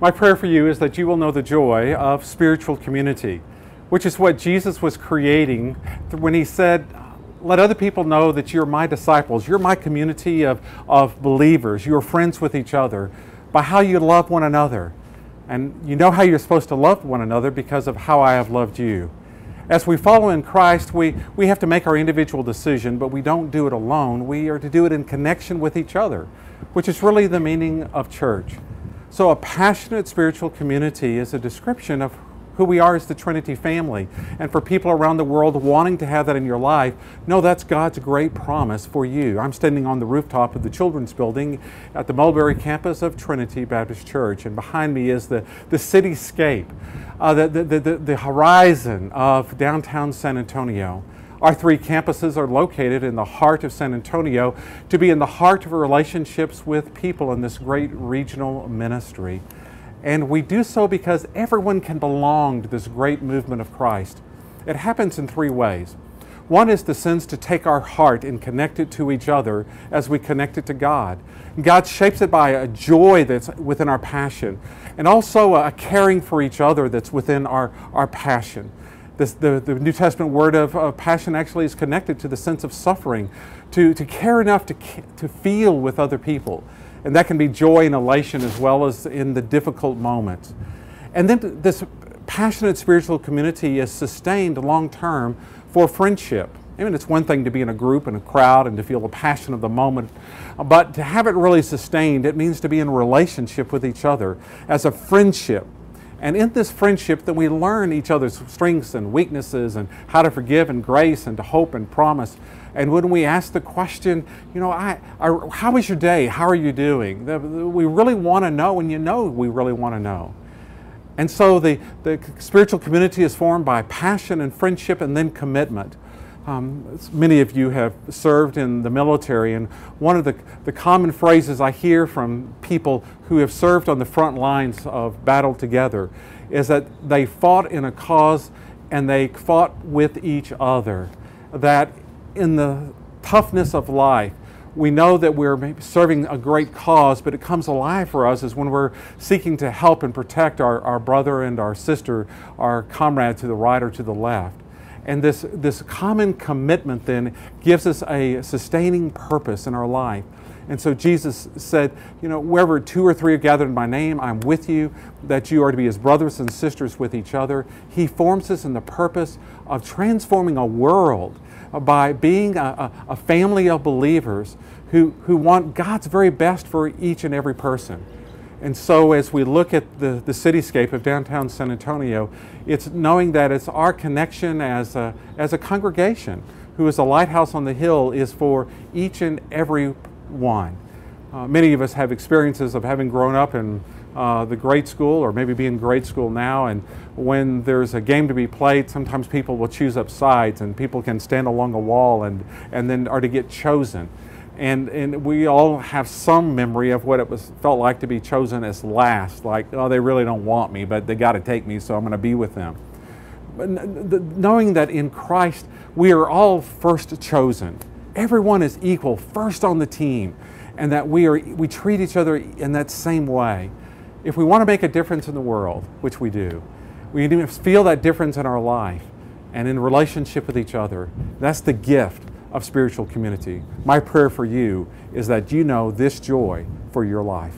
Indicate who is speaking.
Speaker 1: My prayer for you is that you will know the joy of spiritual community, which is what Jesus was creating when he said, let other people know that you're my disciples, you're my community of believers, you're friends with each other by how you love one another. And you know how you're supposed to love one another because of how I have loved you. As we follow in Christ, we have to make our individual decision, but we don't do it alone. We are to do it in connection with each other, which is really the meaning of church. So a passionate spiritual community is a description of who we are as the Trinity family. And for people around the world wanting to have that in your life, know that's God's great promise for you. I'm standing on the rooftop of the children's building at the Mulberry campus of Trinity Baptist Church. And behind me is the cityscape, the horizon of downtown San Antonio. Our three campuses are located in the heart of San Antonio to be in the heart of relationships with people in this great regional ministry. And we do so because everyone can belong to this great movement of Christ. It happens in three ways. One is the sense to take our heart and connect it to each other as we connect it to God. God shapes it by a joy that's within our passion, and also a caring for each other that's within our passion. The New Testament word of passion actually is connected to the sense of suffering, to care enough to feel with other people. And that can be joy and elation as well as in the difficult moments. And then this passionate spiritual community is sustained long term for friendship. I mean, it's one thing to be in a group and a crowd and to feel the passion of the moment, but to have it really sustained, it means to be in a relationship with each other as a friendship. And in this friendship that we learn each other's strengths and weaknesses and how to forgive and grace and to hope and promise. And when we ask the question, you know, how was your day? How are you doing? We really want to know, and you know we really want to know. And so the spiritual community is formed by passion and friendship and then commitment. Many of you have served in the military, and one of the common phrases I hear from people who have served on the front lines of battle together is that they fought in a cause and they fought with each other. That in the toughness of life, we know that we're maybe serving a great cause, but it comes alive for us is when we're seeking to help and protect our brother and our sister, our comrade to the right or to the left. And this common commitment then gives us a sustaining purpose in our life. And so Jesus said, you know, wherever two or three are gathered in my name, I'm with you, that you are to be as brothers and sisters with each other. He forms us in the purpose of transforming a world by being a family of believers who want God's very best for each and every person. And so as we look at the cityscape of downtown San Antonio, it's knowing that it's our connection as a congregation who is a lighthouse on the hill is for each and every one. Many of us have experiences of having grown up in the grade school or maybe be in grade school now, and when there's a game to be played, sometimes people will choose up sides and people can stand along a wall and then are to get chosen. And we all have some memory of what it felt like to be chosen as last, like, oh, they really don't want me, but they got to take me, so I'm going to be with them. But knowing that in Christ, we are all first chosen. Everyone is equal, first on the team, and that we treat each other in that same way. If we want to make a difference in the world, which we do, we need to feel that difference in our life and in relationship with each other. That's the gift of spiritual community. My prayer for you is that you know this joy for your life.